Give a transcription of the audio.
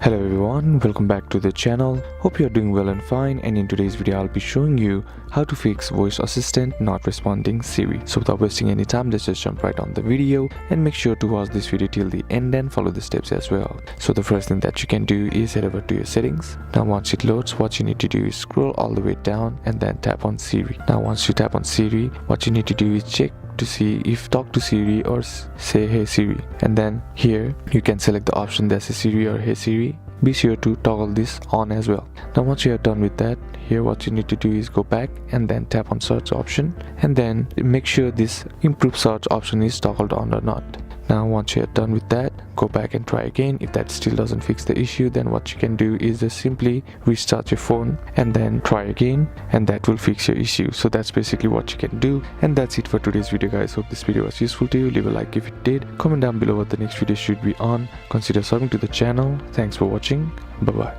Hello everyone, welcome back to the channel. Hope you are doing well and fine, and in today's video I'll be showing you how to fix voice assistant not responding Siri. So without wasting any time, let's just jump right on the video and make sure to watch this video till the end and follow the steps as well. So the first thing that you can do is head over to your settings. Now once it loads, what you need to do is scroll all the way down and then tap on Siri. Now once you tap on Siri, what you need to do is check to see if talk to Siri or say hey Siri, and then here you can select the option that says Siri or hey Siri. Be sure to toggle this on as well. Now once you are done with that, here what you need to do is go back and then tap on search option and then make sure this improve search option is toggled on or not. Now once you are done with that, go back and try again. If that still doesn't fix the issue, then what you can do is just simply restart your phone and then try again, and that will fix your issue. So that's basically what you can do, and that's it for today's video guys. Hope this video was useful to you. Leave a like if it did, comment down below what the next video should be on, consider subbing to the channel. Thanks for watching, bye bye.